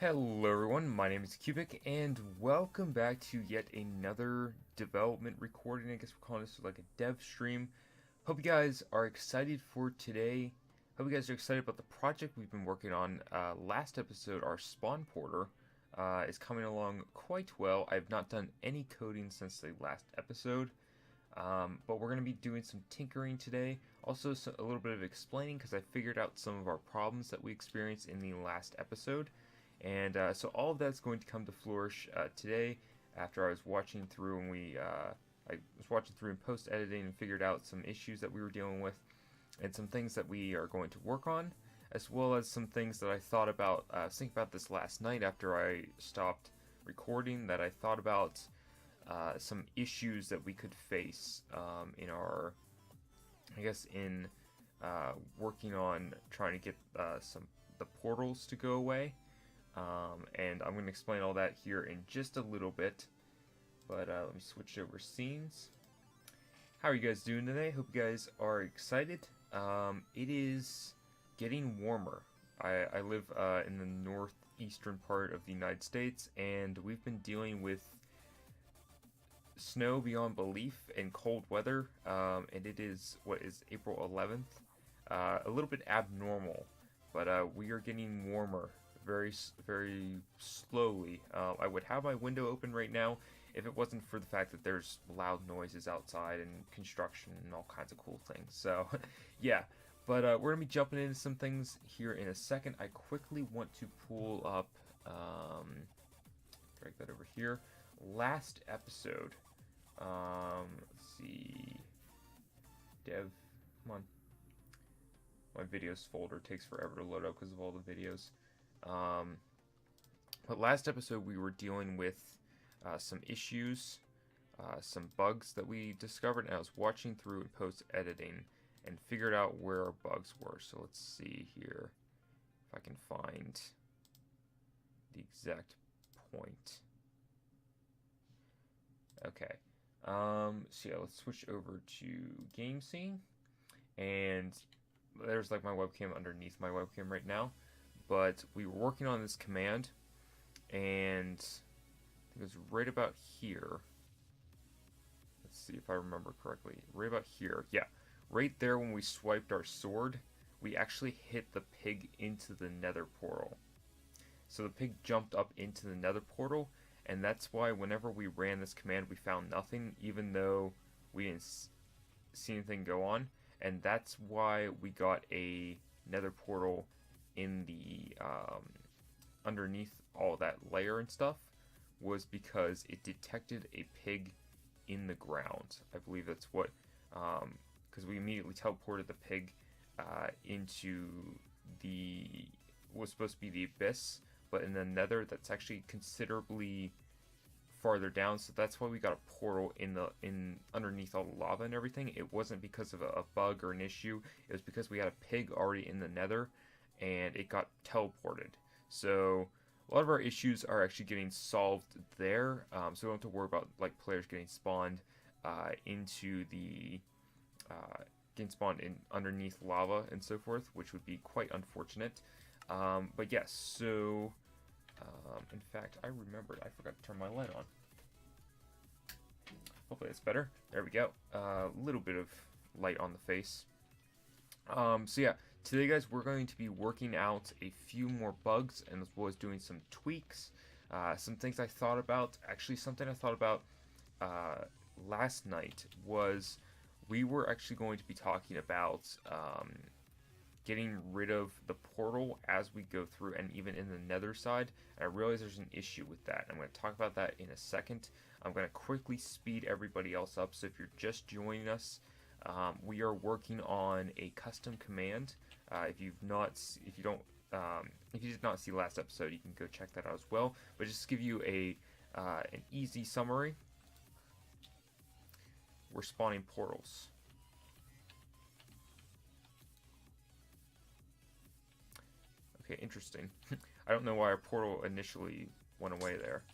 Hello everyone, my name is Cubic, and welcome back to yet another development recording. I guess we're calling this like a dev stream. Hope you guys are excited for today. Hope you guys are excited about the project we've been working on. Last episode, our Spawnporter, is coming along quite well. I've not done any coding since the last episode, but we're going to be doing some tinkering today. Also, a little bit of explaining because I figured out some of our problems that we experienced in the last episode. And so all of that's going to come to flourish today after I was watching through and I was watching through and post-editing and figured out some issues that we were dealing with and some things that we are going to work on, as well as some things that I thought about, thinking about this last night after I stopped recording, that I thought about some issues that we could face in our, I guess in working on trying to get the portals to go away. And I'm going to explain all that here in just a little bit. But let me switch over scenes. How are you guys doing today? Hope you guys are excited. It is getting warmer. I live in the northeastern part of the United States, and we've been dealing with snow beyond belief and cold weather. And it is, what is April 11th? A little bit abnormal, but we are getting warmer very slowly. I would have my window open right now if it wasn't for the fact that there's loud noises outside and construction and all kinds of cool things. So yeah, but we're gonna be jumping into some things here in a second. I quickly want to pull up, drag that over here, last episode. Let's see, dev, come on. My videos folder takes forever to load up because of all the videos. But last episode we were dealing with some issues, some bugs that we discovered, and I was watching through and post-editing and figured out where our bugs were. So let's see here if I can find the exact point. Okay, so yeah, let's switch over to game scene, and there's like my webcam underneath my webcam right now. But we were working on this command, and it was right about here. Let's see if I remember correctly. Right about here. Yeah. Right there when we swiped our sword, we actually hit the pig into the nether portal. So the pig jumped up into the nether portal, and that's why whenever we ran this command, we found nothing, even though we didn't see anything go on. And that's why we got a nether portal in the underneath all that layer and stuff, was because it detected a pig in the ground. I believe that's what, because we immediately teleported the pig into the, was supposed to be the abyss, but in the nether that's actually considerably farther down. So that's why we got a portal in underneath all the lava and everything. It wasn't because of a bug or an issue. It was because we had a pig already in the nether and it got teleported. So a lot of our issues are actually getting solved there, so we don't have to worry about like players getting spawned into the getting spawned in underneath lava and so forth, which would be quite unfortunate. But yes, so in fact I remembered I forgot to turn my light on. Hopefully that's better. There we go. A little bit of light on the face. So yeah, today guys, we're going to be working out a few more bugs, and as well as doing some tweaks, some things I thought about. Actually, something I thought about last night was we were actually going to be talking about getting rid of the portal as we go through, and even in the nether side. And I realize there's an issue with that. I'm going to talk about that in a second. I'm going to quickly speed everybody else up, so if you're just joining us, we are working on a custom command. If you did not see last episode, you can go check that out as well. But just to give you an easy summary, we're spawning portals. Okay, interesting. I don't know why our portal initially went away there.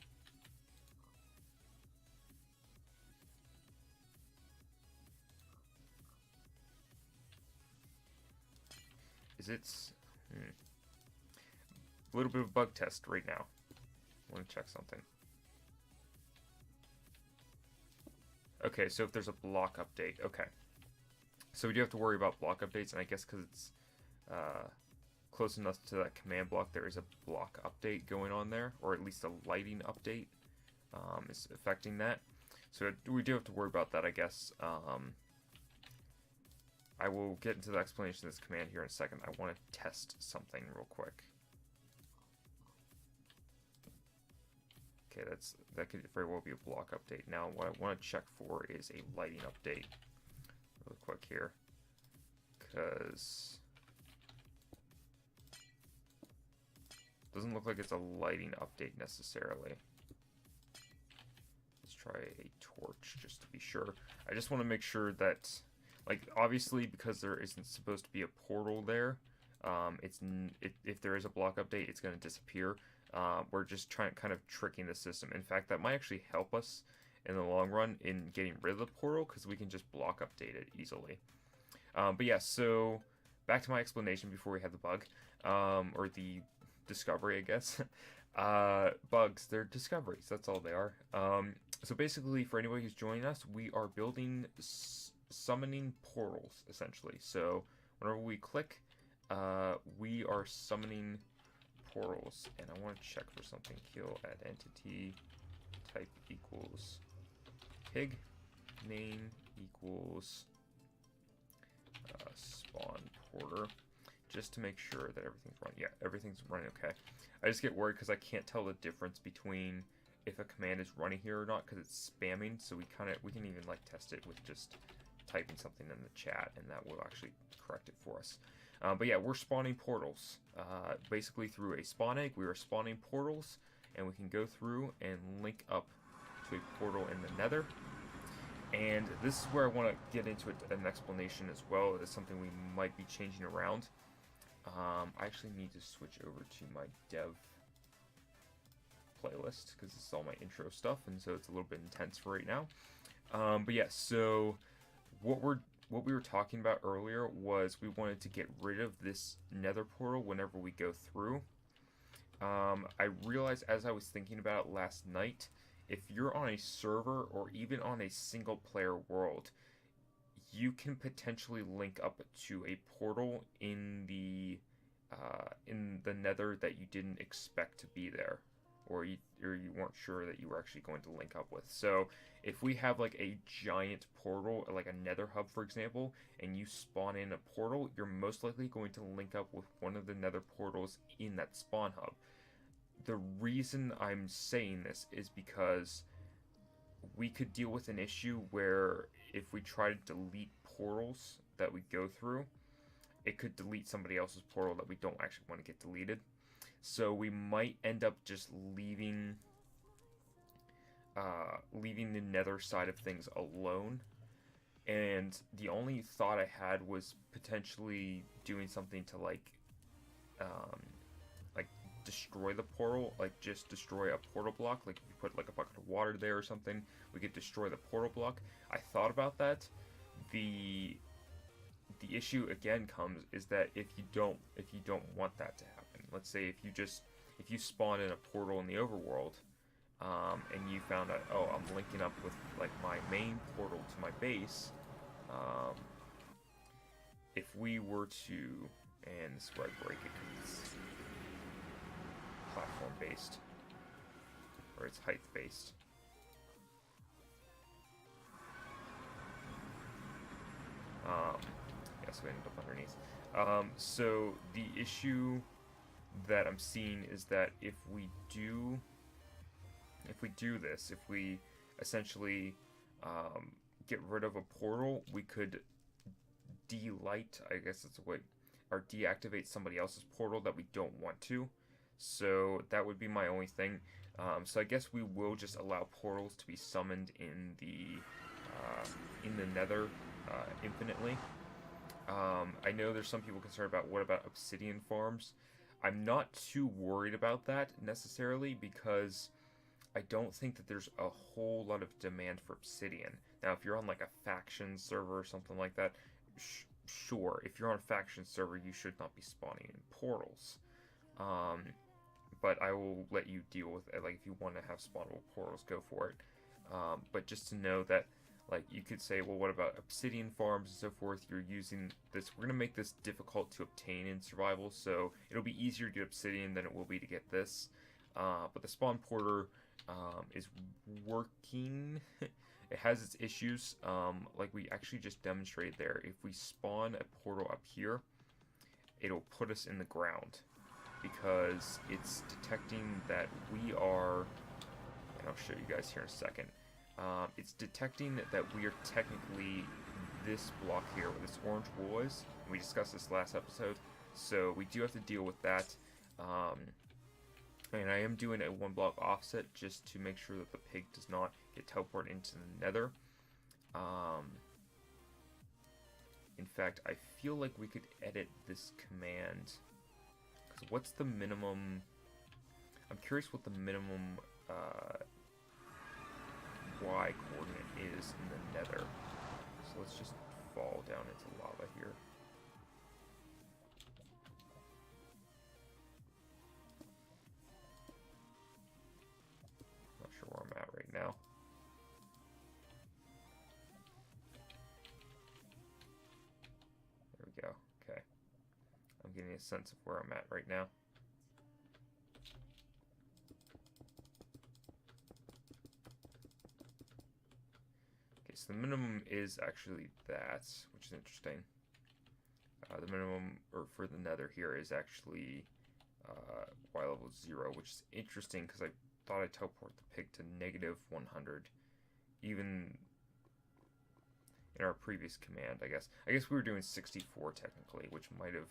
Is it... a little bit of a bug test right now. I want to check something. Okay, so if there's a block update, okay. So we do have to worry about block updates, and I guess because it's close enough to that command block, there is a block update going on there, or at least a lighting update is affecting that. So we do have to worry about that, I guess. I will get into the explanation of this command here in a second. I want to test something real quick. Okay, that could very well be a block update. Now, what I want to check for is a lighting update really quick here, because it doesn't look like it's a lighting update necessarily. Let's try a torch just to be sure. I just want to make sure that, like, obviously because there isn't supposed to be a portal there, if there is a block update, it's going to disappear. We're just kind of tricking the system. In fact, that might actually help us in the long run in getting rid of the portal, because we can just block update it easily. But yeah, so back to my explanation before we had the bug, or the discovery, I guess. Bugs, they're discoveries, that's all they are. So basically, for anybody who's joining us, we are building summoning portals, essentially. So whenever we click, we are summoning portals, and I want to check for something. Kill at entity type equals pig, name equals Spawnporter, just to make sure that everything's running. Yeah, everything's running okay. I just get worried because I can't tell the difference between if a command is running here or not, because it's spamming. So we can even like test it with just typing something in the chat, and that will actually correct it for us. But yeah, we're spawning portals. Basically through a spawn egg, we are spawning portals, and we can go through and link up to a portal in the nether. And this is where I want to get into an explanation as well. It's something we might be changing around. I actually need to switch over to my dev playlist, because this is all my intro stuff, and so it's a little bit intense for right now. But yeah, so what we were talking about earlier was we wanted to get rid of this nether portal whenever we go through. I realized as I was thinking about it last night, if you're on a server or even on a single player world, you can potentially link up to a portal in the nether that you didn't expect to be there, or you weren't sure that you were actually going to link up with. So if we have like a giant portal, like a nether hub for example, and you spawn in a portal, you're most likely going to link up with one of the nether portals in that spawn hub. The reason I'm saying this is because we could deal with an issue where if we try to delete portals that we go through, it could delete somebody else's portal that we don't actually want to get deleted. So we might end up just leaving the nether side of things alone. And the only thought I had was potentially doing something to like destroy the portal, like just destroy a portal block. Like if you put like a bucket of water there or something, we could destroy the portal block. I thought about that. The issue again comes is that if you don't want that to happen, let's say if you spawn in a portal in the overworld, and you found out, oh, I'm linking up with like my main portal to my base, if we were to, and this is where I break it because it's platform based, or it's height based. Yeah, so we ended up underneath. So the issue that I'm seeing is that if we do this, if we essentially get rid of a portal, we could delight, I guess that's a way, or deactivate somebody else's portal that we don't want to. So that would be my only thing. So I guess we will just allow portals to be summoned in the nether infinitely. I know there's some people concerned about what about obsidian farms. I'm not too worried about that necessarily, because I don't think that there's a whole lot of demand for obsidian. Now, if you're on like a faction server or something like that, sure. If you're on a faction server, you should not be spawning in portals. but I will let you deal with it. Like, if you want to have spawnable portals, go for it. But just to know that, like, you could say, well, what about obsidian farms and so forth? You're using this. We're going to make this difficult to obtain in survival, so it'll be easier to get obsidian than it will be to get this. But the Spawnporter is working. It has its issues, like we actually just demonstrated there. If we spawn a portal up here, it'll put us in the ground, because it's detecting that we are, and I'll show you guys here in a second, it's detecting that we are technically this block here, where this orange wool is. We discussed this last episode, so we do have to deal with that. And I am doing a 1 block offset just to make sure that the pig does not get teleported into the nether. In fact, I feel like we could edit this command. Because what's the minimum... I'm curious what the minimum Y coordinate is in the nether. So let's just fall down into lava here. Not sure where I'm at right now. There we go. Okay. I'm getting a sense of where I'm at right now. The minimum is actually that, which is interesting. The minimum for the nether here is actually Y level 0, which is interesting because I thought I'd teleport the pig to -100, even in our previous command, I guess. I guess we were doing 64 technically, which might have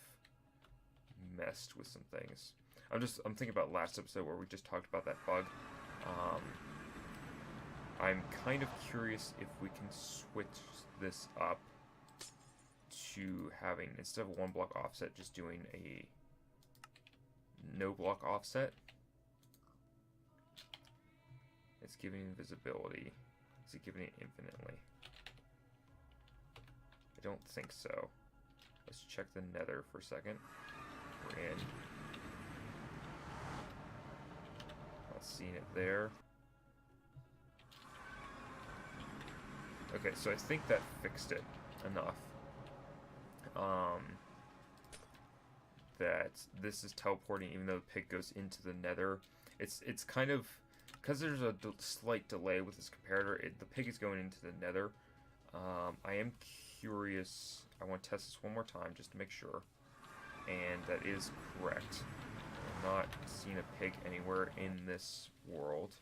messed with some things. I'm thinking about last episode where we just talked about that bug. I'm kind of curious if we can switch this up to having, instead of a 1 block offset, just doing a no block offset. It's giving invisibility. Is it giving it infinitely? I don't think so. Let's check the nether for a second. We're in. Not seeing it there. Okay, so I think that fixed it enough. That this is teleporting even though the pig goes into the nether. It's kind of, because there's a slight delay with this comparator, the pig is going into the nether. I am curious, I want to test this one more time just to make sure. And that is correct. I'm not seeing a pig anywhere in this world.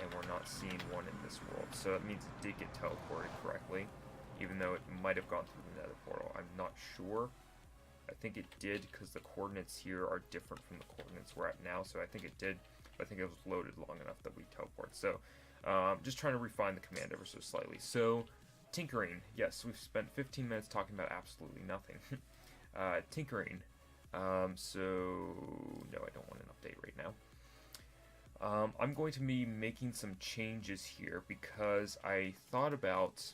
And we're not seeing one in this world. So that means it did get teleported correctly, even though it might have gone through the nether portal. I'm not sure. I think it did, because the coordinates here are different from the coordinates we're at now, so I think it did. But I think it was loaded long enough that we teleport. So, just trying to refine the command ever so slightly. So, tinkering. Yes, we've spent 15 minutes talking about absolutely nothing. Tinkering. So, no, I don't want an update right now. I'm going to be making some changes here because I thought about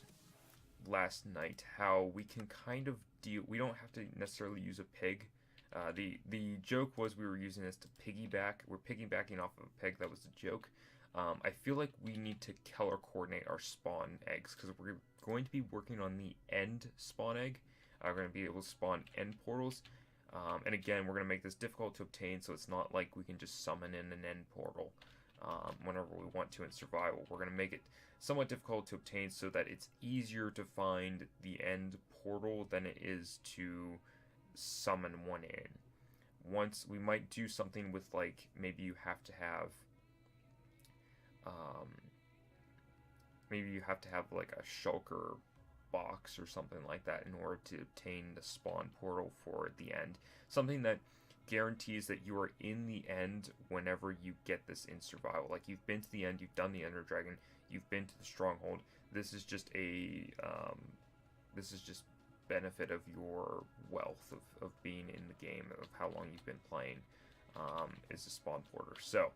last night how we can kind of deal. We don't have to necessarily use a pig. The joke was we were using this to piggyback. We're piggybacking off of a pig. That was the joke. I feel like we need to color coordinate our spawn eggs because we're going to be working on the end spawn egg. We're going to be able to spawn end portals. And again, we're going to make this difficult to obtain, so it's not like we can just summon in an end portal whenever we want to in survival. We're going to make it somewhat difficult to obtain so that it's easier to find the end portal than it is to summon one in. Once, we might do something with, like, maybe you have to have, like, a shulker box or something like that in order to obtain the spawn portal for the end. Something that guarantees that you are in the end whenever you get this in survival. Like, you've been to the end, you've done the Ender Dragon, you've been to the Stronghold. This is just a, benefit of your wealth of being in the game, of how long you've been playing, is a Spawnporter. So,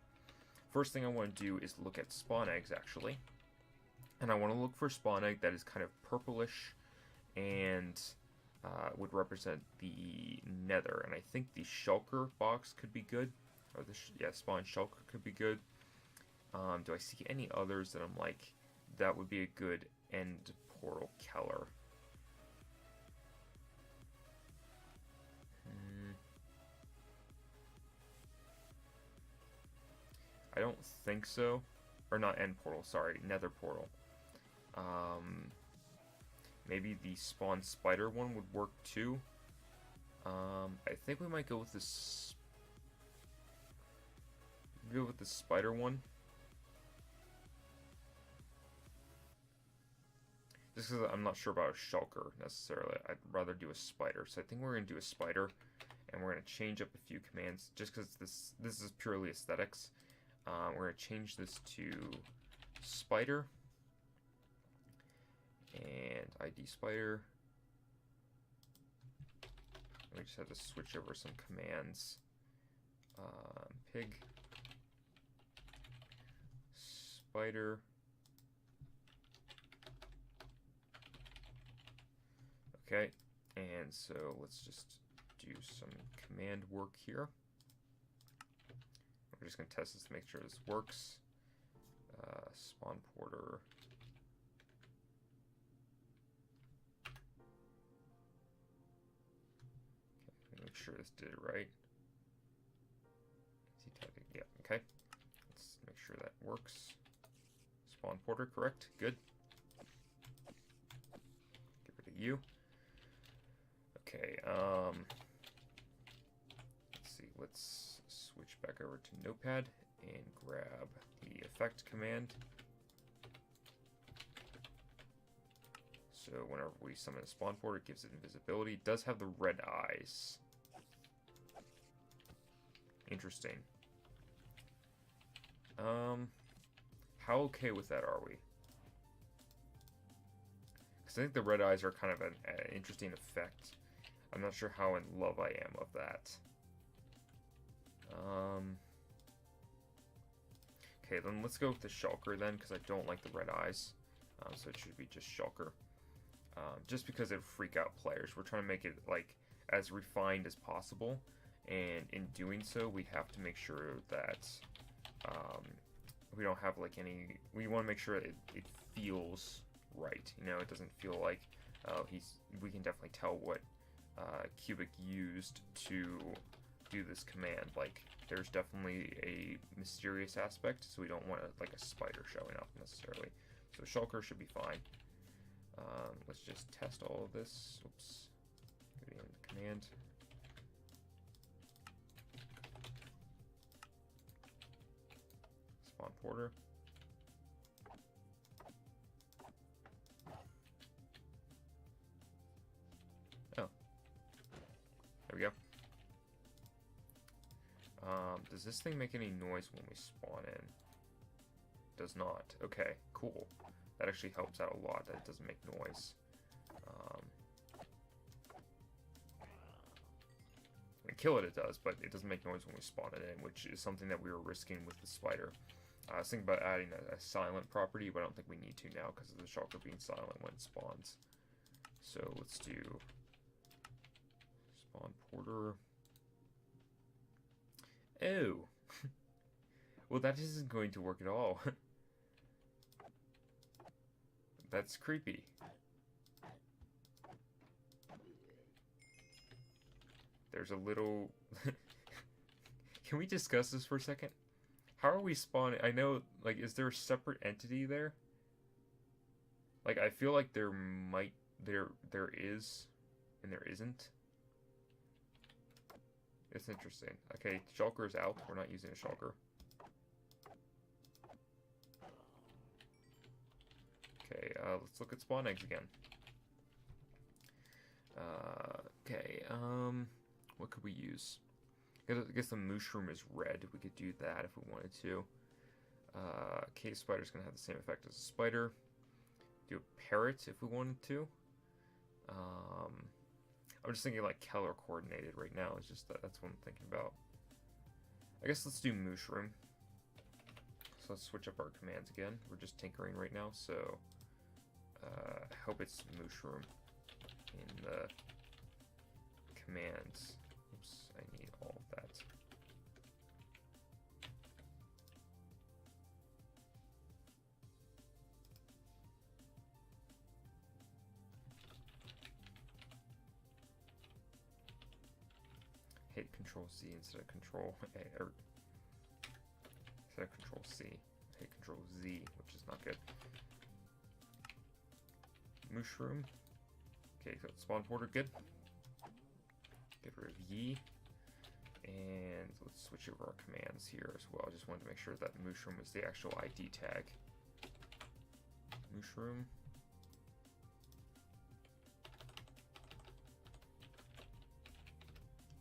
first thing I want to do is look at spawn eggs, actually. And I want to look for a spawn egg that is kind of purplish and would represent the nether. And I think the shulker box could be good. Or yeah, spawn shulker could be good. Do I see any others that I'm like, that would be a good end portal killer? I don't think so. Or not end portal, sorry, nether portal. Maybe the spawn spider one would work too. I think we might go with this. Go with the spider one. Just because I'm not sure about a shulker necessarily. I'd rather do a spider. So I think we're going to do a spider. And we're going to change up a few commands. Just because this is purely aesthetics. We're going to change this to spider. And ID spider. We just have to switch over some commands. Pig. Spider. Okay, and so let's just do some command work here. We're just going to test this to make sure this works. Spawnporter. Okay, make sure this did it right. Is he typing? Yeah, okay. Let's make sure that works. Spawnporter, correct. Good. Get rid of you. Okay, let's see, let's switch back over to Notepad and grab the effect command. So whenever we summon a Spawnporter, it gives it invisibility. It does have the red eyes. Interesting. How okay with that are we? Because I think the red eyes are kind of an interesting effect. I'm not sure how in love I am of that. Okay, then let's go with the shulker then, because I don't like the red eyes. So it should be just shulker. Just because it would freak out players. We're trying to make it like as refined as possible. And in doing so, we have to make sure that we don't have like any... We want to make sure it feels right. You know, it doesn't feel like we can definitely tell what Cubic used to do this command. Like, there's definitely a mysterious aspect, so we don't want like a spider showing up necessarily. So shulker should be fine. Let's just test all of this. Oops. Go to the command. Spawnporter. Oh. There we go. Does this thing make any noise when we spawn in? Does not. Okay, cool. That actually helps out a lot that it doesn't make noise. When we kill it, it does, but it doesn't make noise when we spawn it in, which is something that we were risking with the spider. I was thinking about adding a silent property, but I don't think we need to now because of the shulker being silent when it spawns. So let's do Spawnporter. Oh! Well, that isn't going to work at all. That's creepy. There's a little... Can we discuss this for a second? How are we spawning? I know, like, is there a separate entity there? Like, I feel like there might... There is, and there isn't. It's interesting. Okay, shulker's out. We're not using a shulker. Okay, let's look at spawn eggs again. Okay, what could we use? I guess the mushroom is red. We could do that if we wanted to. Cave spider's gonna have the same effect as a spider. Do a parrot if we wanted to. I'm just thinking like color coordinated right now. It's just that's what I'm thinking about. I guess let's do mushroom. So let's switch up our commands again. We're just tinkering right now, so I hope it's mushroom in the commands. Oops, I need all of that. Control Z instead of Control A, or instead of Control C. I hit Control Z, which is not good. Mushroom. Okay, so Spawnporter, good. Get rid of Yi. And let's switch over our commands here as well. I just wanted to make sure that Mushroom is the actual ID tag. Mushroom.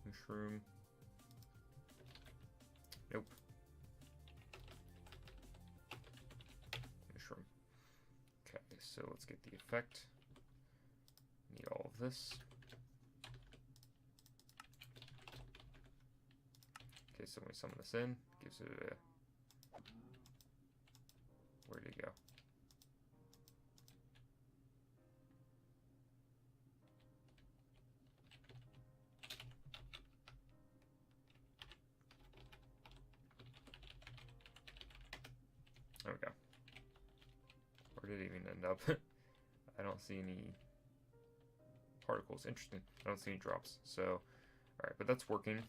Mushroom. Nope. Mushroom. Okay, so let's get the effect. Need all of this. Okay, so when we summon this in, gives it a... Where'd it go? There we go. Where did it even end up? I don't see any particles. Interesting. I don't see any drops. So, alright, but that's working.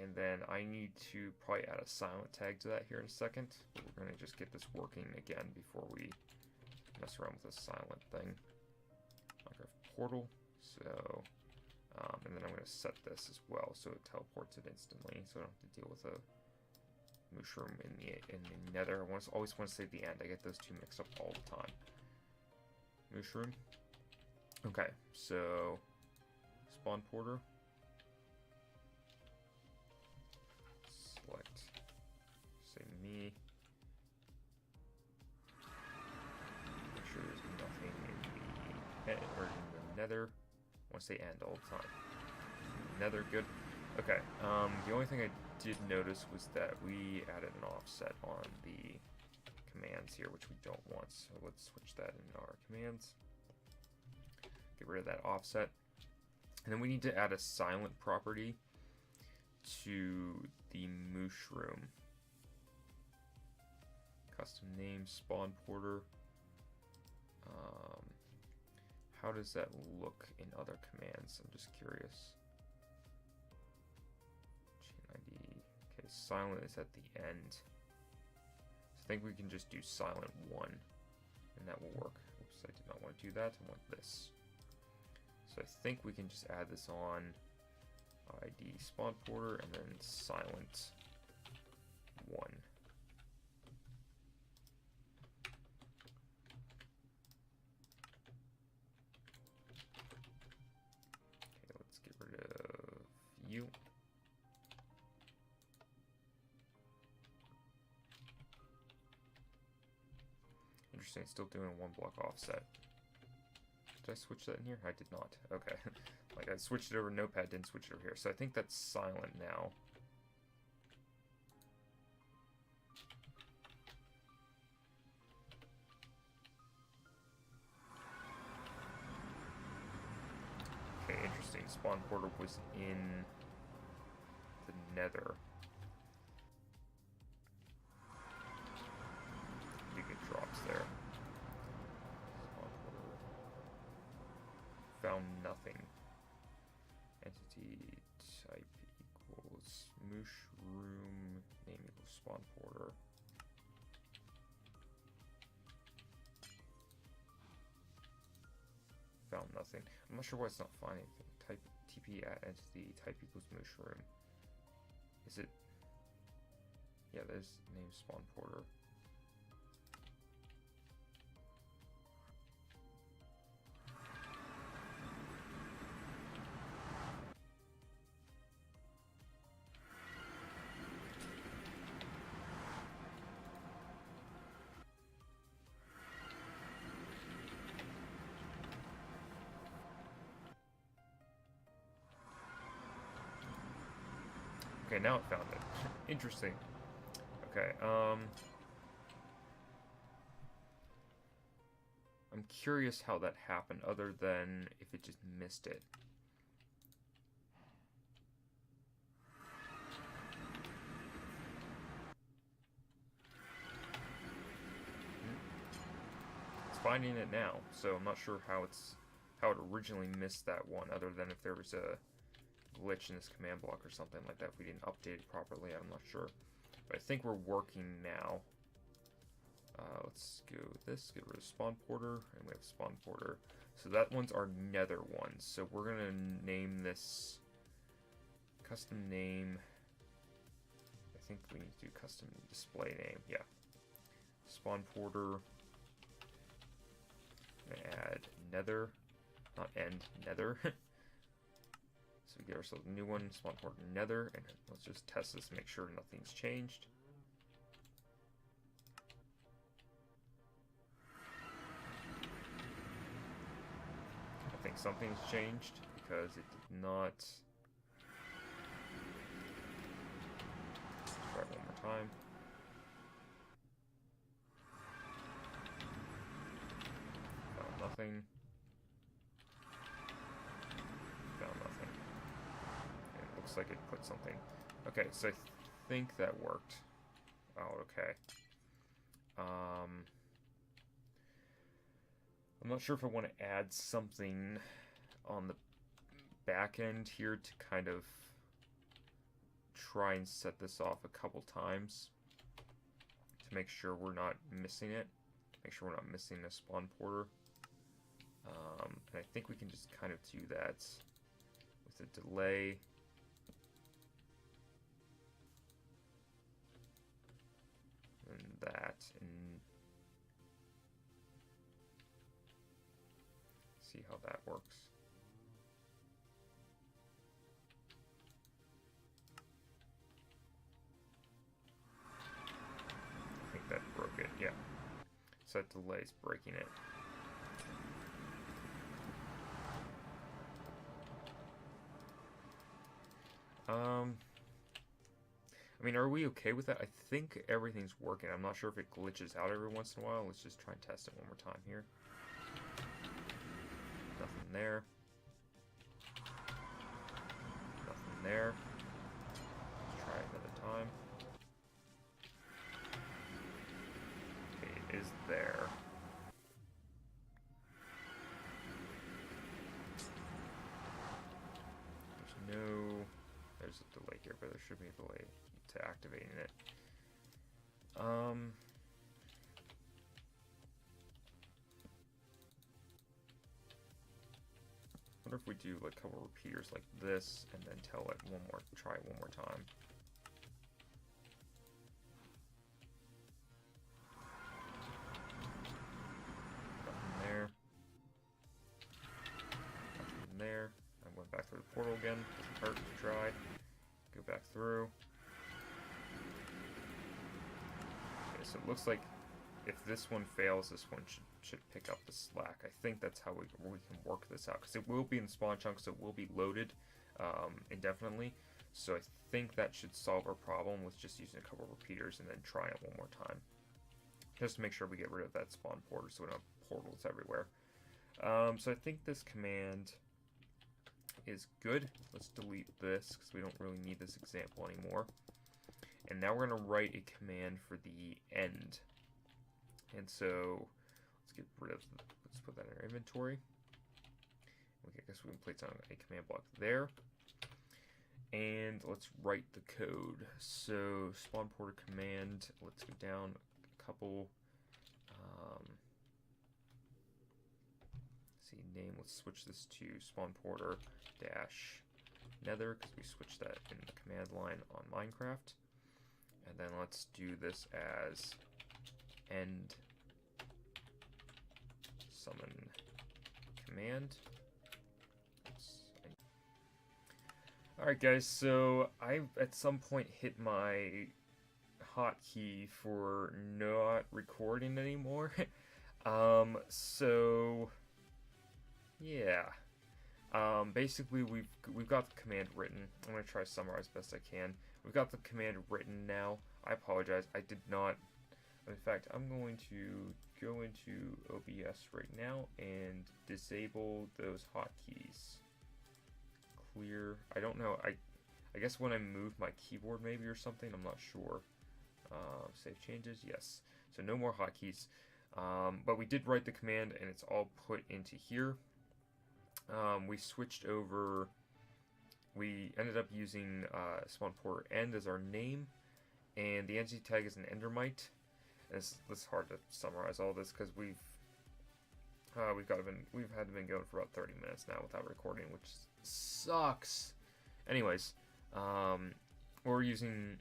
And then I need to probably add a silent tag to that here in a second. We're going to just get this working again before we mess around with this silent thing. Minecraft portal. So, and then I'm going to set this as well so it teleports it instantly, so I don't have to deal with a mushroom in the nether. I always want to say the end. I get those two mixed up all the time. Mushroom. Okay, so Spawnporter. Select, say me. Make sure there's nothing in the or in the nether. I want to say end all the time. Nether, good. Okay. The only thing I did notice was that we added an offset on the commands here, which we don't want. So let's switch that in our commands. Get rid of that offset. And then we need to add a silent property to the mushroom. Custom name, Spawnporter. How does that look in other commands? I'm just curious. Chain ID. Okay, silent is at the end. So I think we can just do silent 1, and that will work. Oops, I did not want to do that. I want this. So I think we can just add this on ID Spawnporter and then silent 1. Okay, let's get rid of you. Interesting, it's still doing a 1 block offset. Did I switch that in here? I did not. Okay. Like I switched it over to Notepad, didn't switch it over here. So I think that's silent now. Okay, interesting. Spawnporter was in the nether. You get drops there. Found nothing. Entity type equals mushroom, name equals Spawnporter. Found nothing. I'm not sure why it's not finding anything. Type TP at entity type equals mushroom. Is it? Yeah, there's name Spawnporter. Okay, now it found it. Interesting. Okay, I'm curious how that happened, other than if it just missed it. It's finding it now, so I'm not sure how it originally missed that one, other than if there was a glitch in this command block or something like that if we didn't update it properly. I'm not sure. But I think we're working now. Let's go with this, get rid of Spawnporter, and we have Spawnporter. So that one's our nether one. So we're going to name this custom name. I think we need to do custom display name. Yeah. Spawnporter. Add nether, not end, nether. So we get ourselves a new one, Spawnporter nether, and let's just test this, make sure nothing's changed. I think something's changed because it did not. Let's try it one more time. Found nothing. Found nothing. It looks like it put something. Okay, so I think that worked. Oh, okay. I'm not sure if I want to add something on the back end here to kind of try and set this off a couple times to make sure we're not missing it. Make sure we're not missing a Spawnporter. And I think we can just kind of do that with a delay. And that, and see how that works. I think that broke it, yeah. So that delay is breaking it. I mean, are we okay with that? I think everything's working. I'm not sure if it glitches out every once in a while. Let's just try and test it one more time here. Nothing there. Nothing there. Let's try it another time. Okay, it is there. There's a delay here, but there should be a delay to activating it. Wonder if we do like a couple repeaters like this, and then try it one more time. Nothing there. Nothing there. I'm going back through the portal again. Doesn't hurt to try. Go back through. Okay, so it looks like if this one fails, this one should pick up the slack. I think that's how we can work this out, because it will be in spawn chunks, so it will be loaded indefinitely. So I think that should solve our problem with just using a couple repeaters and then try it one more time, just to make sure we get rid of that spawn porter so we don't have portals everywhere. So I think this command is good. Let's delete this because we don't really need this example anymore. And now we're going to write a command for the end. And so let's get rid of, let's put that in our inventory. Okay, I guess we can place on a command block there. And let's write the code. So Spawnporter command, let's go down a couple. See, name, let's switch this to Spawnporter dash nether because we switched that in the command line on Minecraft. And then let's do this as end summon command. Alright guys, so I at some point hit my hotkey for not recording anymore. So yeah. Basically we've got the command written. I'm gonna try to summarize best I can. We've got the command written now. I apologize, I did not. In fact, I'm going to go into OBS right now and disable those hotkeys. Clear. I don't know. I guess when I move my keyboard maybe or something. I'm not sure. Save changes. Yes. So no more hotkeys. But we did write the command and it's all put into here. We switched over we ended up using Spawnporter end as our name, and the entity tag is an endermite. It's hard to summarize all this because we've had been going for about 30 minutes now without recording, which sucks. Anyways, we're using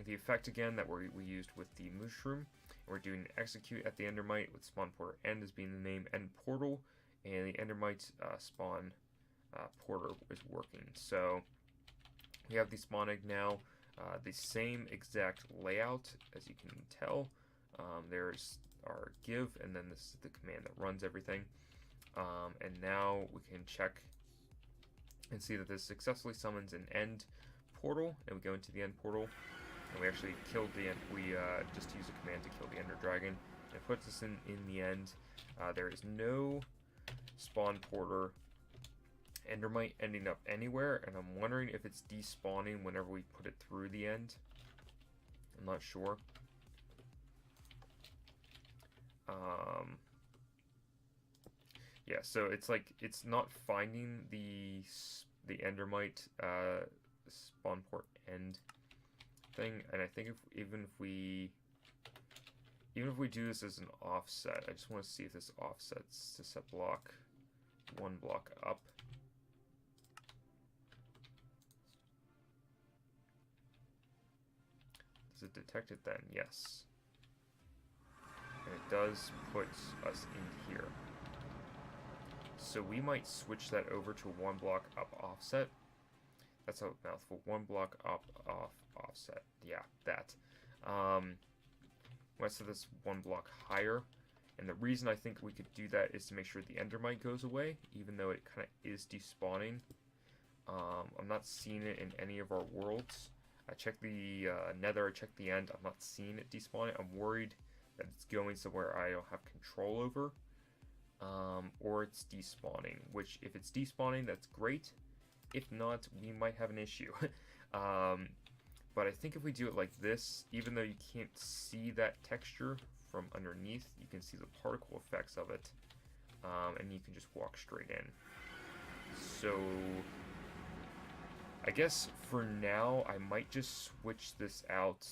the effect again that we used with the mushroom. We're doing execute at the endermite with Spawnporter end as being the name, end portal, and the endermite spawn porter is working. So we have the spawn egg now, the same exact layout as you can tell. There's our give, and then this is the command that runs everything. And now we can check and see that this successfully summons an end portal, and we go into the end portal, and we actually killed the end. We just use a command to kill the ender dragon. It puts us in the end. There is no Spawnporter endermite ending up anywhere, and I'm wondering if it's despawning whenever we put it through the end. I'm not sure. Yeah, so it's like it's not finding the endermite spawnport end thing, and I think even if we do this as an offset, I just want to see if this offsets to set block one block up. Does it detect it then? Yes. And it does put us in here. So we might switch that over to one block up offset. That's a mouthful. One block up off offset. Yeah, that. Let's set this one block higher. And the reason I think we could do that is to make sure the endermite goes away, even though it kind of is despawning. I'm not seeing it in any of our worlds. I checked the nether, I checked the end. I'm not seeing it despawning. I'm worried that it's going somewhere I don't have control over. Or it's despawning, which if it's despawning, that's great. If not, we might have an issue. But I think if we do it like this, even though you can't see that texture from underneath, you can see the particle effects of it, and you can just walk straight in. So I guess for now, I might just switch this out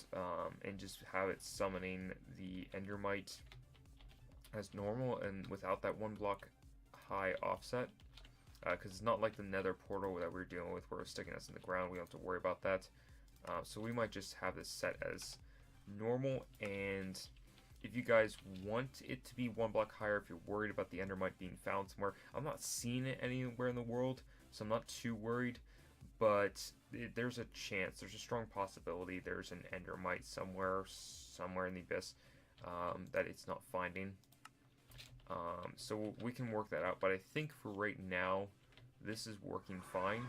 and just have it summoning the endermite as normal and without that one block high offset, because it's not like the nether portal that we're dealing with where it's sticking us in the ground. We don't have to worry about that. So we might just have this set as normal, and if you guys want it to be one block higher, if you're worried about the endermite being found somewhere, I'm not seeing it anywhere in the world, so I'm not too worried, but there's a chance, there's a strong possibility there's an endermite somewhere in the abyss that it's not finding. So we can work that out, but I think for right now, this is working fine.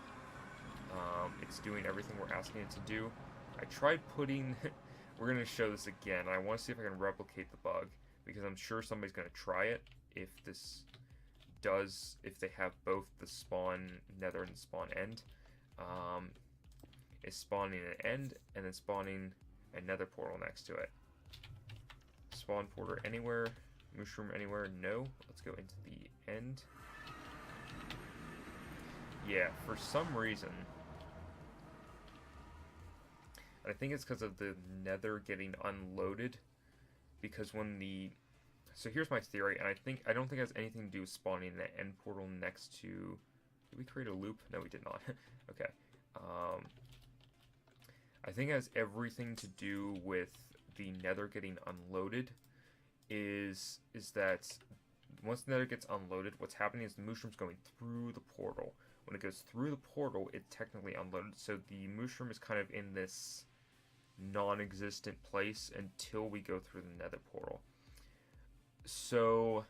It's doing everything we're asking it to do. I tried putting, we're going to show this again, and I want to see if I can replicate the bug, because I'm sure somebody's going to try it if they have both the spawn nether and spawn end. It's spawning an end, and then spawning a nether portal next to it. Spawn porter anywhere. Mushroom anywhere? No. Let's go into the end. Yeah, for some reason, I think it's because of the nether getting unloaded, because when so here's my theory, and I don't think it has anything to do with spawning the end portal next to, did we create a loop? No, we did not. Okay. I think it has everything to do with the nether getting unloaded. Is that once the nether gets unloaded, what's happening is the mushroom's going through the portal. When it goes through the portal, it's technically unloaded. So the mushroom is kind of in this non-existent place until we go through the nether portal. So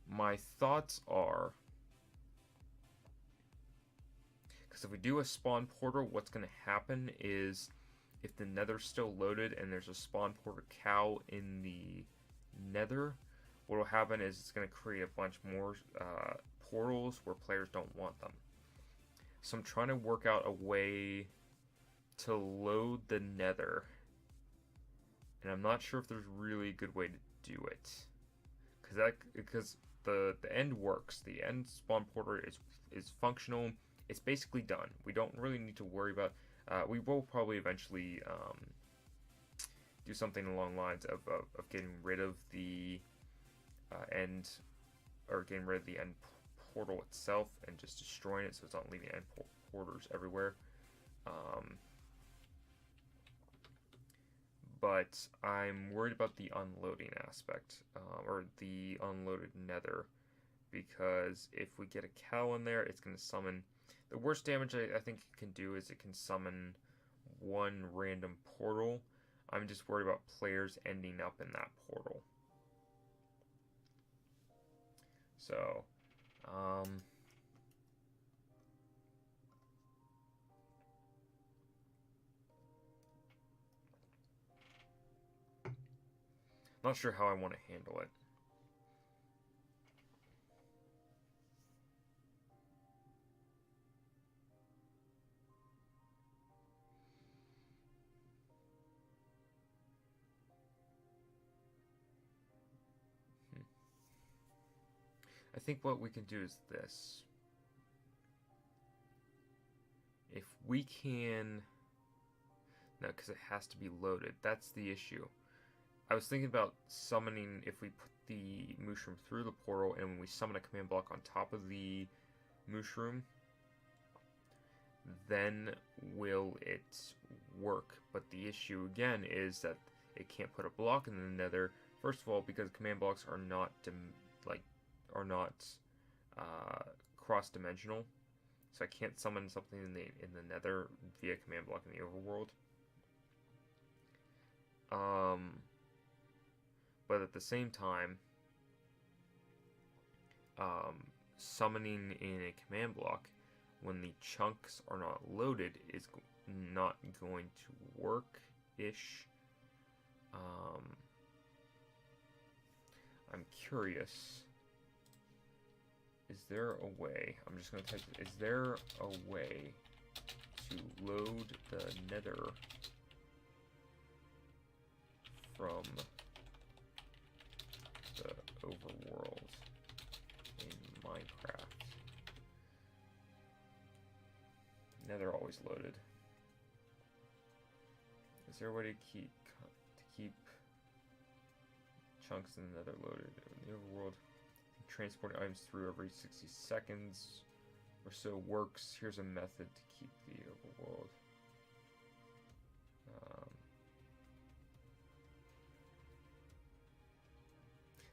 my thoughts are, because if we do a spawn portal, what's going to happen is, if the nether's still loaded and there's a spawn porter cow in the nether, what will happen is it's going to create a bunch more portals where players don't want them. So I'm trying to work out a way to load the nether, and I'm not sure if there's really a good way to do it, because the end works. The end spawn porter is functional. it's basically done. We don't really need to worry about. We will probably eventually do something along the lines of getting rid of the end, or getting rid of the end portal itself and just destroying it, so it's not leaving end porters everywhere. But I'm worried about the unloading aspect, or the unloaded nether, because if we get a cow in there, it's going to summon. The worst damage I think it can do is it can summon one random portal. I'm just worried about players ending up in that portal. So, not sure how I want to handle it. I think what we can do is this. If we can... No, because it has to be loaded. That's the issue. I was thinking about summoning, if we put the mushroom through the portal and when we summon a command block on top of the mushroom, then will it work? But the issue again is that it can't put a block in the nether. First of all, because command blocks are not cross-dimensional, so I can't summon something in the nether via command block in the overworld. But at the same time, summoning in a command block when the chunks are not loaded is not going to work-ish. I'm curious. Is there a way? I'm just going to type. Is there a way to load the nether from the overworld in Minecraft? Nether always loaded. Is there a way to keep chunks in the nether loaded in the overworld? Transporting items through every 60 seconds or so works. Here's a method to keep the overworld.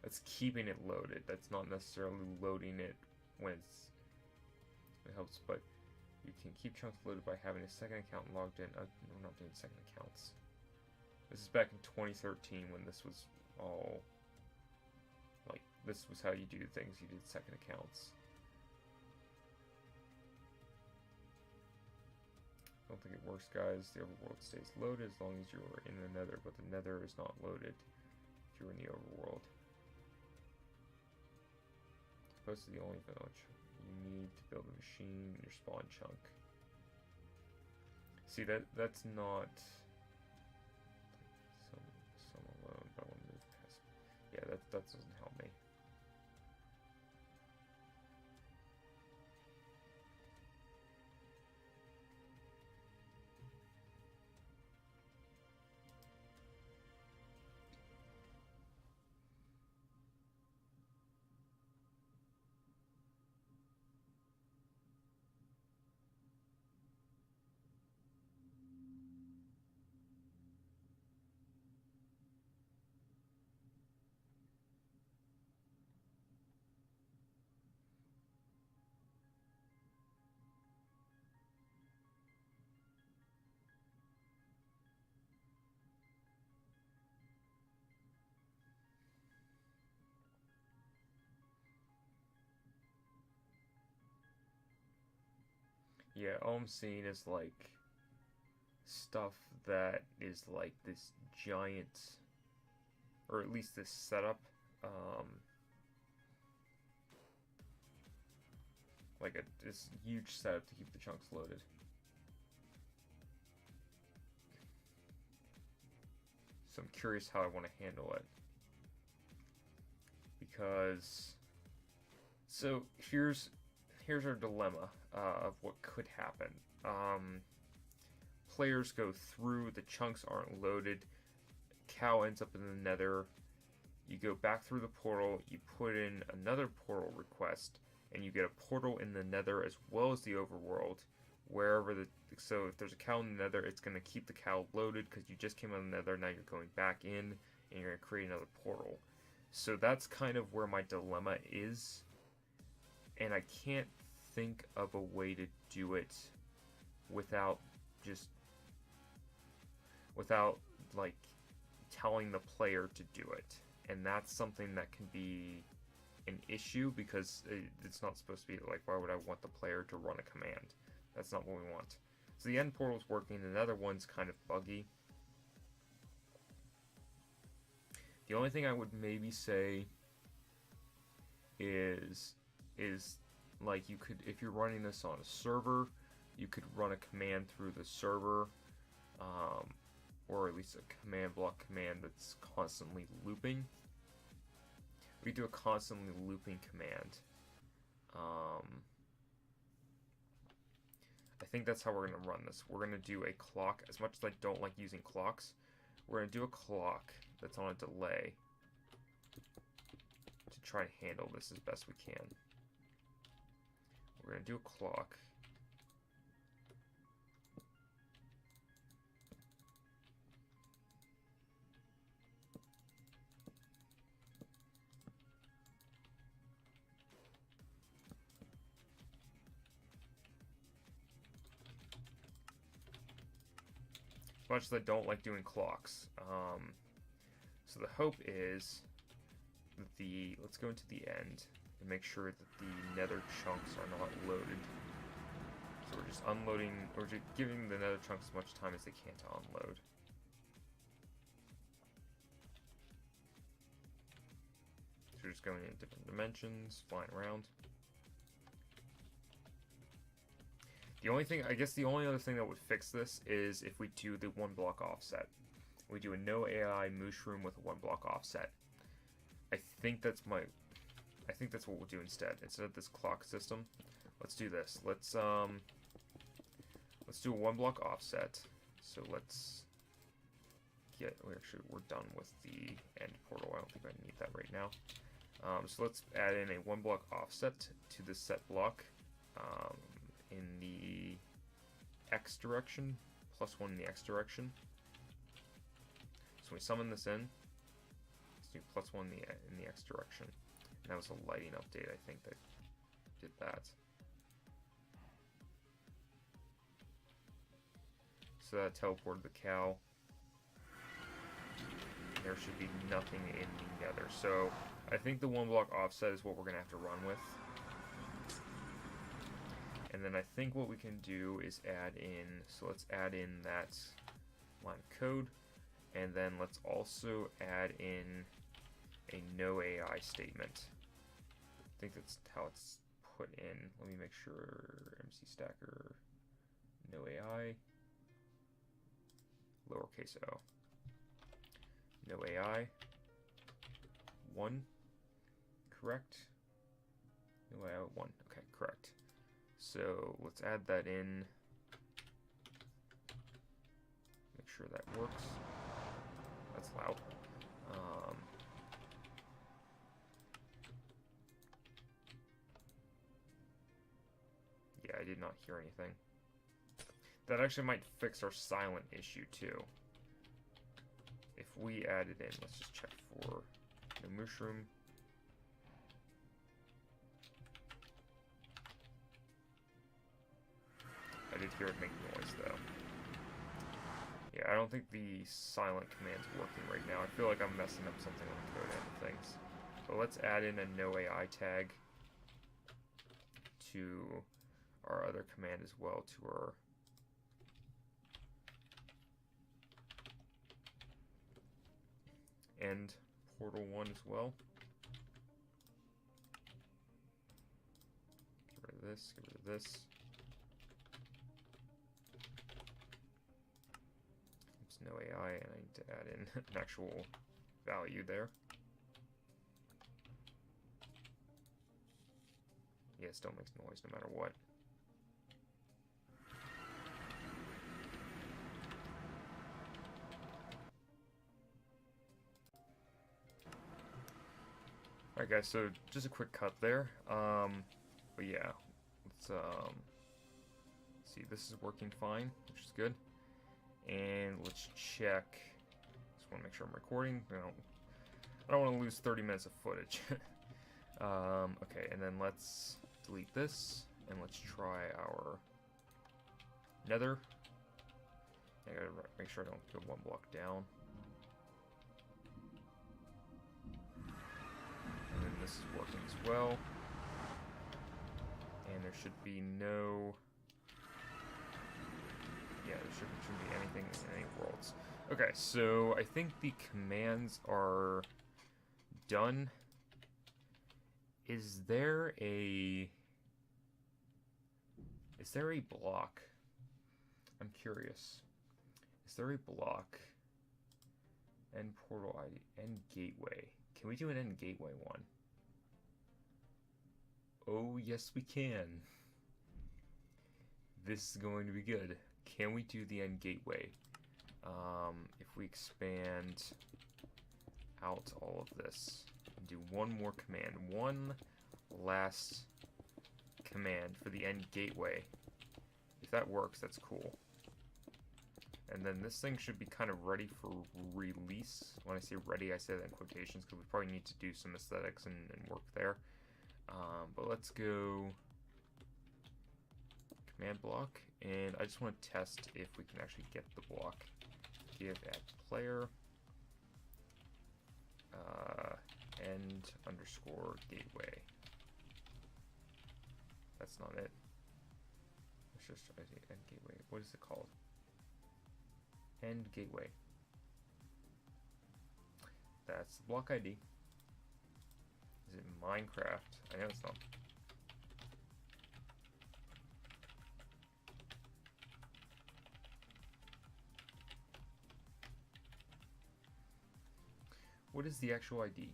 That's keeping it loaded. That's not necessarily loading it when it helps, but you can keep chunks loaded by having a second account logged in. We're not doing second accounts. This is back in 2013 when this was all... This was how you do things. You did second accounts. I don't think it works, guys. The overworld stays loaded as long as you're in the nether, but the nether is not loaded if you're in the overworld. Supposed to be the only village. You need to build a machine in your spawn chunk. See, that's not some alone, but I want to move past. Yeah, that doesn't help me. Yeah, all I'm seeing is like stuff that is like this giant, or at least this setup, like this huge setup to keep the chunks loaded. So I'm curious how I want to handle it, because so here's here's our dilemma of what could happen. Players go through, the chunks aren't loaded, cow ends up in the nether, you go back through the portal, you put in another portal request, and you get a portal in the nether as well as the overworld, so if there's a cow in the nether, it's going to keep the cow loaded because you just came out of the nether, now you're going back in, and you're going to create another portal. So that's kind of where my dilemma is, and I can't think of a way to do it without like telling the player to do it, and that's something that can be an issue because it's not supposed to be like, why would I want the player to run a command? That's not what we want. So the end portal's working, another one's kind of buggy. The only thing I would maybe say is like, you could, if you're running this on a server, you could run a command through the server, or at least a command block command that's constantly looping. We do a constantly looping command. I think that's how we're going to run this. We're going to do a clock. As much as I don't like using clocks, we're going to do a clock that's on a delay to try and handle this as best we can. We're going to do a clock. As much as I don't like doing clocks. So the hope is that let's go into the end and make sure that the nether chunks are not loaded. So we're just unloading, or just giving the nether chunks as much time as they can to unload. So we're just going in different dimensions, flying around. The only thing, I guess the only other thing that would fix this is if we do the 1 block offset. We do a no AI mushroom with a 1 block offset. I think that's what we'll do instead of this clock system. Let's do this. Let's do a 1 block offset. So let's we're done with the end portal. I don't think I need that right now. So let's add in a 1 block offset to the set block. In the X direction, +1 in the X direction. So we summon this in. Let's do +1 in the X direction. And that was a lighting update, I think, that did that. So that teleported the cow. There should be nothing in the nether. So I think the 1 block offset is what we're going to have to run with. And then I think what we can do is add in, so let's add in that line of code, and then let's also add in a no AI statement. I think that's how it's put in. Let me make sure, MC Stacker, no AI, lowercase o, no AI, 1, correct? No AI 1, okay, correct. So let's add that in, make sure that works. That's loud. Yeah, I did not hear anything. That actually might fix our silent issue too. If we add it in, let's just check for no mushroom. I did hear it make noise, though. Yeah, I don't think the silent command's working right now. I feel like I'm messing up something on the code end of things. But let's add in a no AI tag to our other command as well, to our end portal 1 as well. Get rid of this, get rid of this. No AI, and I need to add in an actual value there. Yeah, it still makes noise no matter what. Alright guys, so just a quick cut there. But yeah, let's see, this is working fine, which is good. And let's check. Just want to make sure I'm recording. I don't want to lose 30 minutes of footage. Okay, and then let's delete this, and let's try our nether. I gotta make sure I don't go one block down. And then this is working as well. And there should be no... Yeah, there shouldn't be anything in any worlds. Okay, so I think the commands are done. Is there a block? I'm curious. Is there a block? End portal ID, end gateway. Can we do an end gateway one? Oh, yes we can. This is going to be good. Can we do the end gateway? If we expand out all of this and do one more command, one last command for the end gateway. If that works, that's cool. And then this thing should be kind of ready for release. When I say ready, I say that in quotations because we probably need to do some aesthetics and work there. But let's go command block, and I just want to test if we can actually get the block. Give at player end underscore gateway. That's not it. Let's just try end gateway. What is it called? End gateway. That's the block ID. Is it Minecraft? I know it's not. What is the actual ID?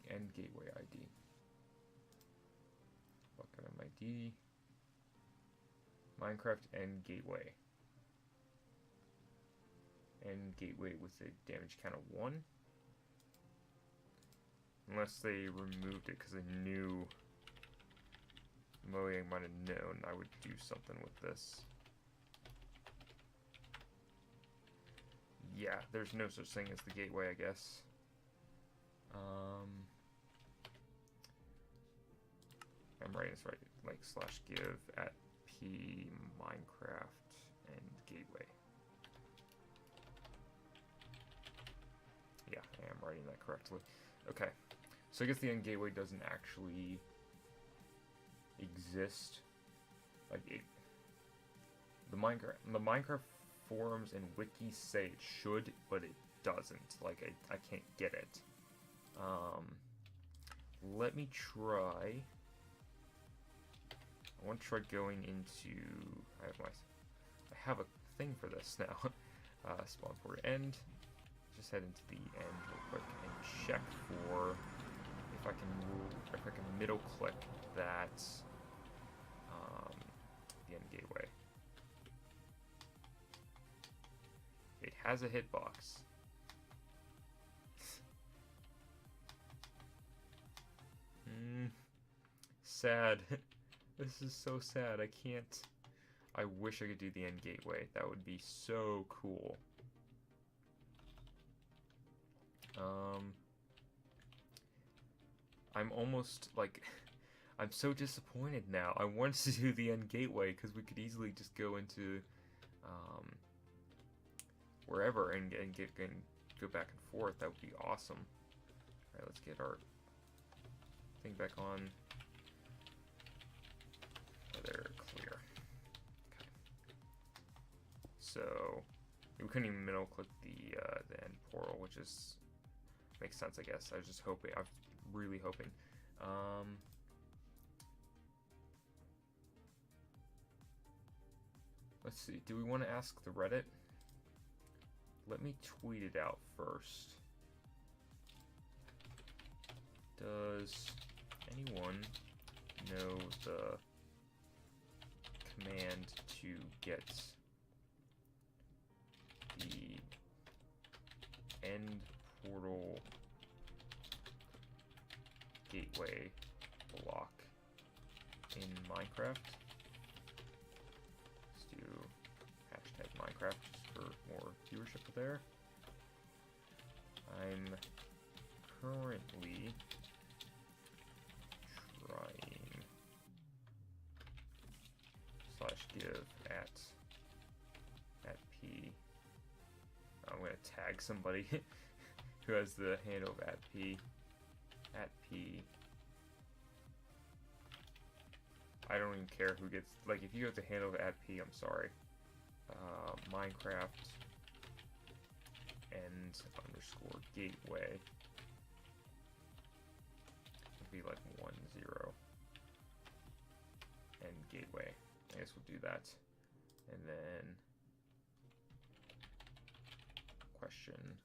End gateway ID. Bucket MID. Minecraft end gateway. End gateway with a damage count of 1. Unless they removed it because they knew Mojang might have known I would do something with this. Yeah, there's no such thing as the gateway, I guess. I'm writing this right, like /give at p Minecraft and gateway. Yeah, I am writing that correctly. Okay, so I guess the end gateway doesn't actually exist. Like the Minecraft forums and wikis say it should, but it doesn't. Like I can't get it. Let me try. I want to try going into. I have a thing for this now. Spawnporter end. Just head into the end real quick and check for if I can middle click that the end gateway. It has a hitbox. Sad. This is so sad. I can't. I wish I could do the end gateway. That would be so cool. I'm almost like. I'm so disappointed now. I wanted to do the end gateway because we could easily just go into wherever and go back and forth. That would be awesome. Alright, let's get our thing back on. Oh, there, clear. Okay. So we couldn't even middle click the end portal, which is makes sense, I guess. I was just hoping. I was really hoping. Let's see. Do we want to ask the Reddit? let me tweet it out first. Does anyone know the command to get the end portal gateway block in Minecraft? Let's do hashtag Minecraft just for more viewership there. I'm currently trying /give at p. I'm gonna tag somebody who has the handle of at p. I don't even care who gets, like, if you have the handle of at p, I'm sorry. Minecraft end underscore gateway would be like 10 and gateway. I guess we'll do that. And then question.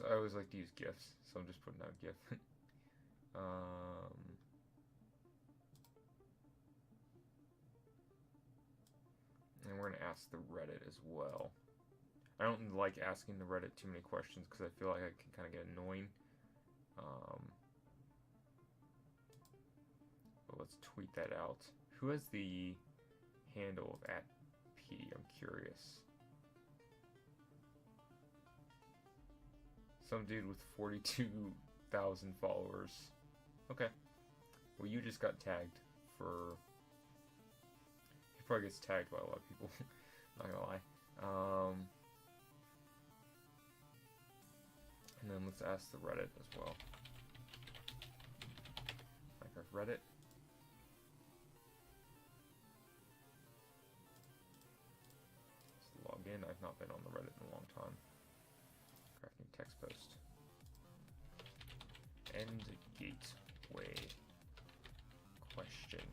I always like to use GIFs, so I'm just putting out GIF. And we're going to ask the Reddit as well. I don't like asking the Reddit too many questions because I feel like I can kind of get annoying. But let's tweet that out. Who has the handle of @p? I'm curious. Some dude with 42,000 followers. Okay. Well, you just got tagged for... He probably gets tagged by a lot of people. Not gonna lie. And then let's ask the Reddit as well. Minecraft Reddit. Let's log in. I've not been on the Reddit in a long time. Crafting text post. End gateway question.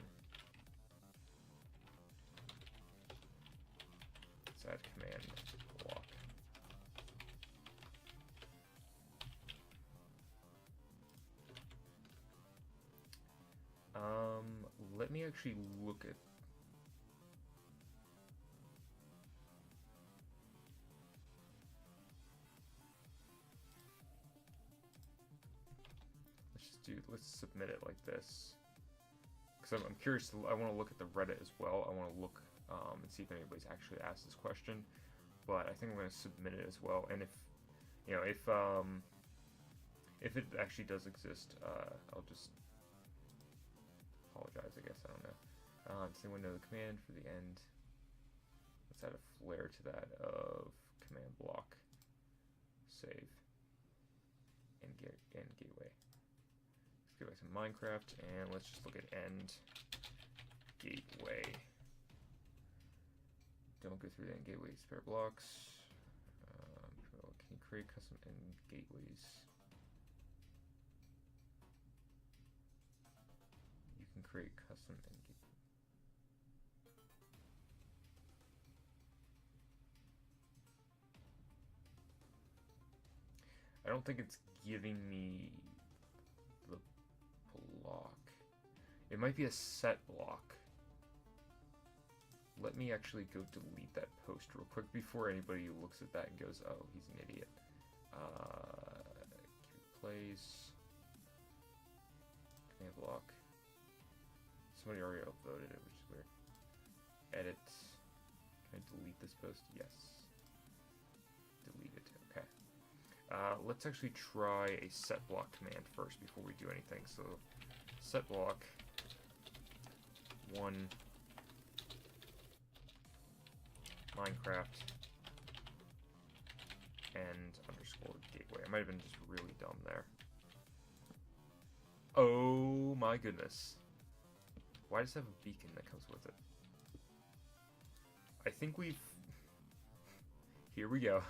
Let's add command block. Let me actually look at... Let's submit it like this. Because I'm curious, I want to look at the Reddit as well. I want to look and see if anybody's actually asked this question. But I think I'm going to submit it as well. And if, you know, if it actually does exist, I'll just apologize, I guess. I don't know. Does anyone know the command for the end? Let's add a flare to that of command block. Save. And gateway. Let's go back to Minecraft and let's just look at end gateway. Don't go through the end gateway spare blocks. Can you create custom end gateways? You can create custom end gateways. I don't think it's giving me the block. It might be a set block. Let me actually go delete that post real quick before anybody looks at that and goes, oh, he's an idiot. CubicPlays. Command block. Somebody already upvoted it, which is weird. Edit. Can I delete this post? Yes. Delete it. Okay. Let's actually try a set block command first before we do anything. So, set block 1 Minecraft end underscore gateway. I might have been just really dumb there. Oh my goodness. Why does it have a beacon that comes with it? I think we've... Here we go.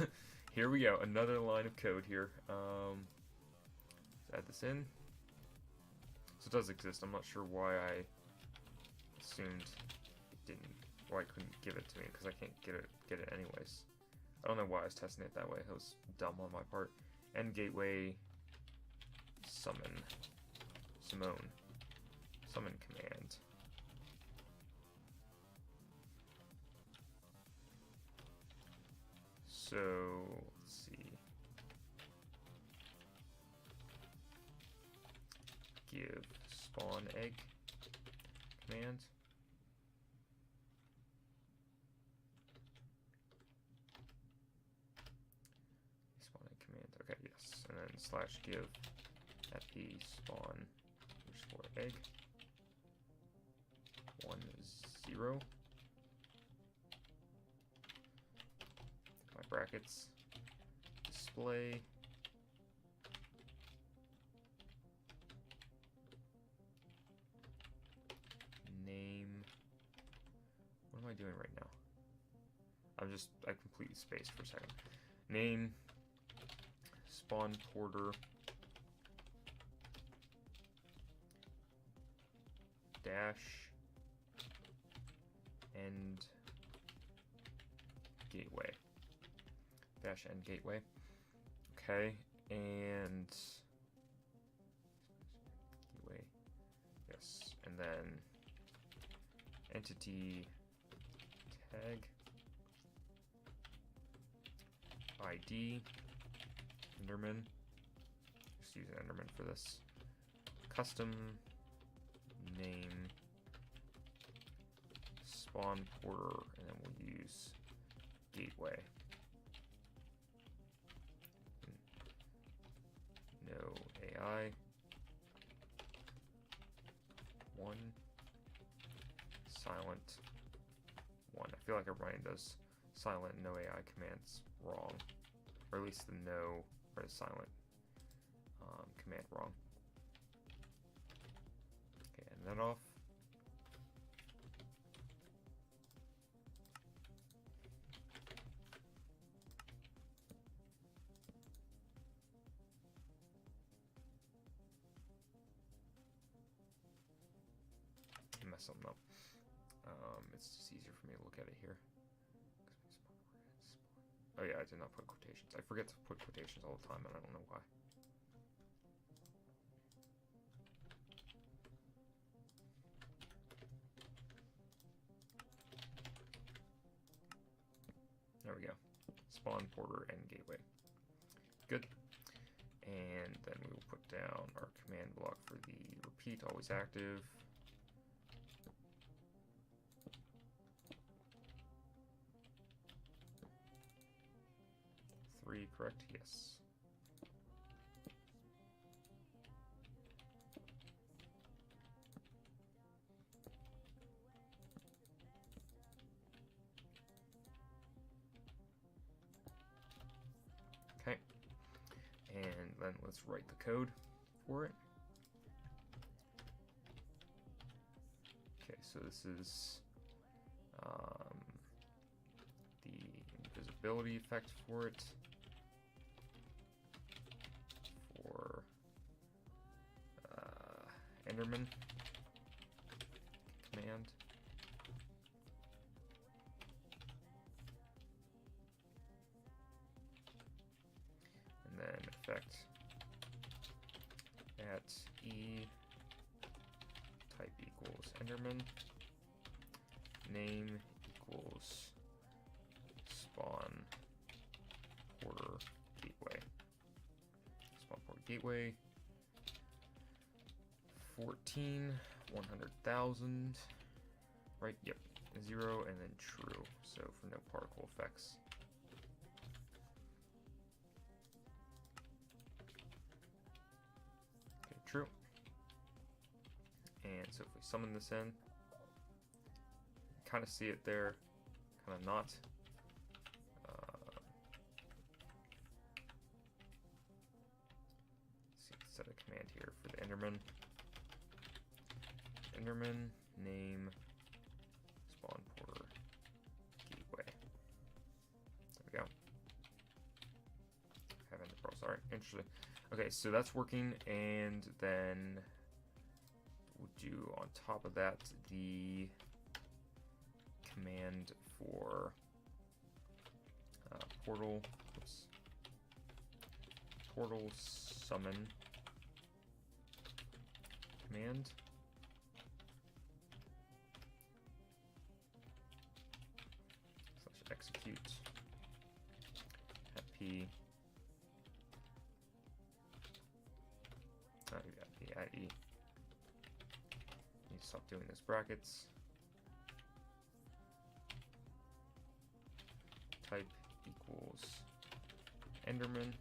Here we go. Another line of code here. Let's add this in. So it does exist. I'm not sure why I assumed it didn't, why I couldn't give it to me, because I can't get it anyways. I don't know why I was testing it that way. It was dumb on my part. End gateway, summon command. So let's see. Give spawn egg command. Spawn egg command. Okay, yes. And then slash give fp spawn underscore egg 1 0. My brackets. Display. Name. What am I doing right now? I completely spaced for a second. Name. Spawnporter. Dash. End. Gateway. Dash end gateway. Okay, and gateway. Yes, and then entity tag ID Enderman. Just use Enderman for this. Custom name Spawnporter, and then we'll use gateway. No AI. 1 silent 1. I feel like everybody does silent no AI commands wrong, or at least the no or the silent command wrong. Okay, end that off. Mess something up. It's just easier for me to look at it here. Oh yeah, I did not put quotations. I forget to put quotations all the time, and I don't know why. There we go. Spawnporter and gateway. Good. And then we will put down our command block for the repeat, always active. Correct? Yes. Okay. And then let's write the code for it. Okay, so this is the invisibility effect for it. Enderman command. And then effect at E type equals Enderman. Name equals Spawnporter gateway. Spawnporter gateway. 14, 100,000, right? Yep, 0 and then true. So for no particle effects. Okay, true. And so if we summon this in, kind of see it there, kind of not. Let's see, set a command here for the Enderman. Enderman name Spawnporter gateway. There we go. Have Ender pearls. Alright, interesting. Okay, so that's working, and then we'll do on top of that the command for portal summon command. / execute at p. At e. Need to stop doing those brackets. Type equals Enderman.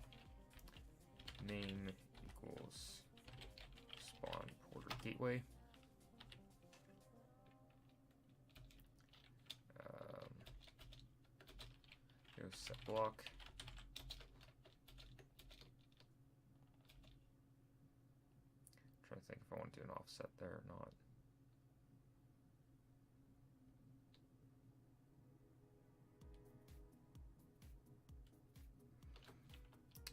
Name equals Spawnporter gateway. Go set block. Trying to think if I want to do an offset there or not.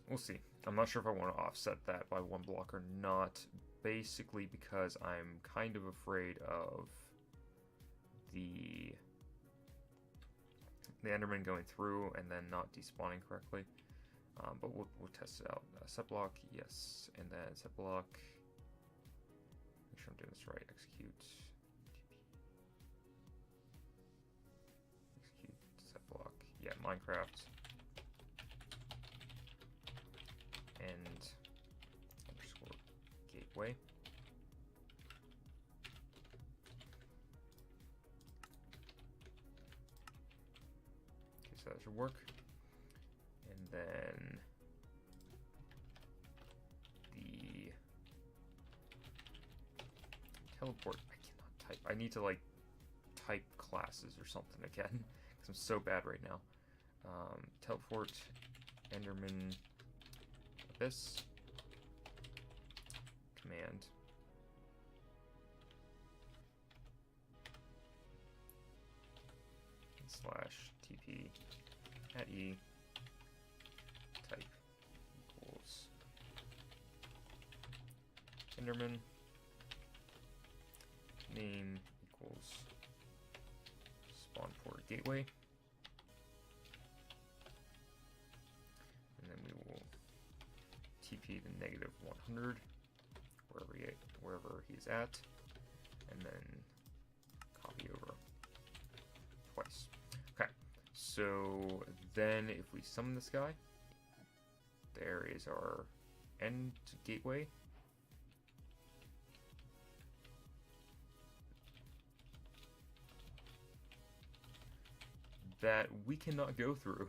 We'll see. I'm not sure if I want to offset that by 1 block or not, basically because I'm kind of afraid of the Enderman going through and then not despawning correctly. But we'll test it out. Set block, yes, and then set block. Make sure I'm doing this right. Execute. Set block. Yeah, Minecraft. And underscore gateway. Okay, so that should work. And then the teleport, I cannot type. I need to like type classes or something again because I'm so bad right now. Teleport Enderman Abyss command. / TP at E. Type equals Enderman. Name equals Spawnporter gateway. And then we will TP the -100 wherever he's at, and then copy over twice. Okay, so then if we summon this guy, there is our end gateway. That we cannot go through.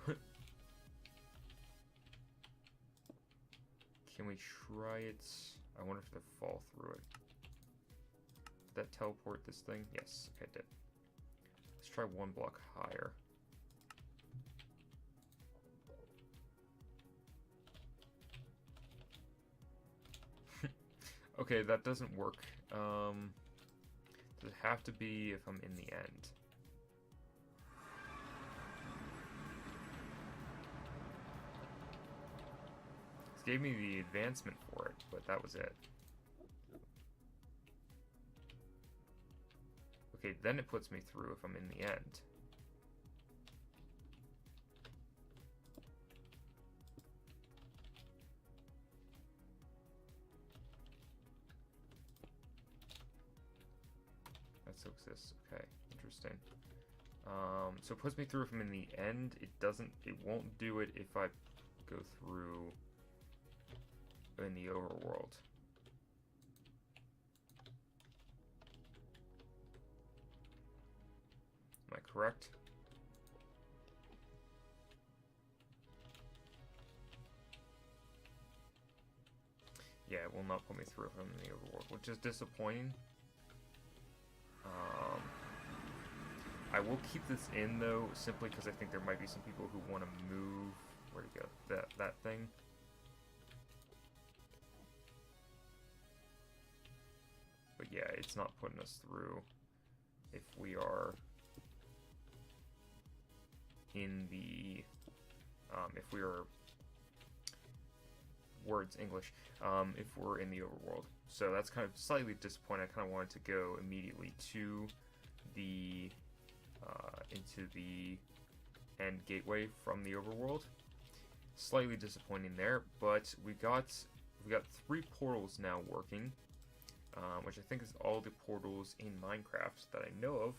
Can we try it? I wonder if they fall through it. Did that teleport this thing? Yes, okay, it did. Let's try 1 block higher. Okay, that doesn't work. Does it have to be if I'm in the end? It gave me the advancement for it, but that was it. Okay, then it puts me through if I'm in the end. That still exists. Okay, interesting. So it puts me through if I'm in the end. It won't do it if I go through in the overworld. Am I correct? Yeah, it will not put me through if I'm in the overworld, which is disappointing. I will keep this in though, simply because I think there might be some people who want to move. Where'd it go? That thing. But yeah, it's not putting us through if we are in the if we are words English if we're in the overworld. So that's kind of slightly disappointing. I kind of wanted to go immediately to the into the end gateway from the overworld. Slightly disappointing there, but we got 3 portals now working, which I think is all the portals in Minecraft that I know of,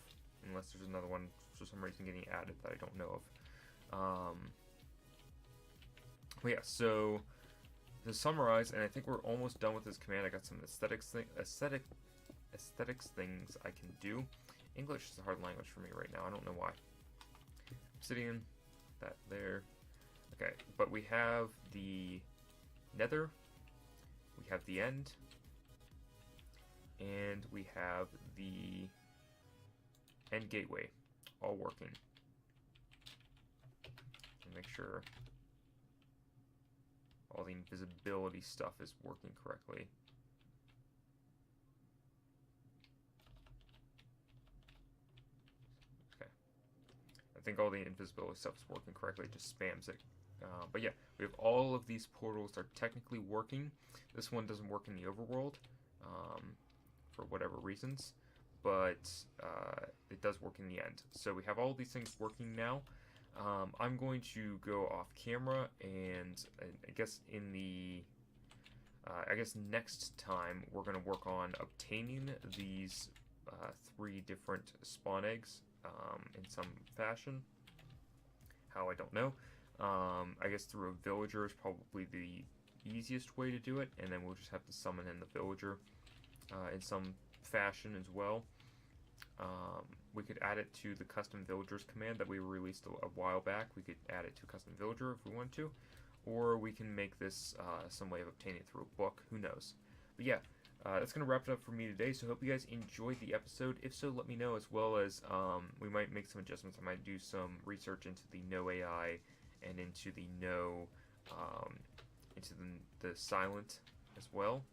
unless there's another one for some reason getting added that I don't know of. But yeah, so to summarize, and I think we're almost done with this command. I got some aesthetics things I can do. English is a hard language for me right now. I don't know why. Obsidian, that there. Okay, but we have the Nether, we have the End, and we have the End Gateway, all working. Make sure all the invisibility stuff is working correctly. Okay. I think all the invisibility stuff is working correctly. It just spams it. But yeah, we have all of these portals are technically working. This one doesn't work in the overworld for whatever reasons, but it does work in the end. So we have all these things working now. I'm going to go off camera, and I guess in the next time we're going to work on obtaining these 3 different spawn eggs in some fashion. How, I don't know. I guess through a villager is probably the easiest way to do it, and then we'll just have to summon in the villager in some fashion as well. We could add it to the custom villagers command that we released a while back. We could add it to custom villager if we want to, or we can make this some way of obtaining it through a book. Who knows? But yeah, that's going to wrap it up for me today. So I hope you guys enjoyed the episode. If so, let me know, as well as we might make some adjustments. I might do some research into the no AI and into the no into the silent as well,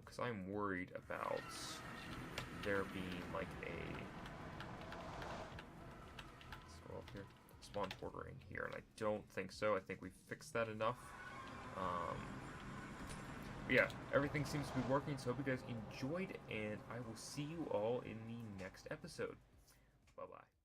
because I'm worried about there being like a here Spawnporter in here, and I don't think so. I think we fixed that enough. But yeah, everything seems to be working, so I hope you guys enjoyed, and I will see you all in the next episode. Bye bye.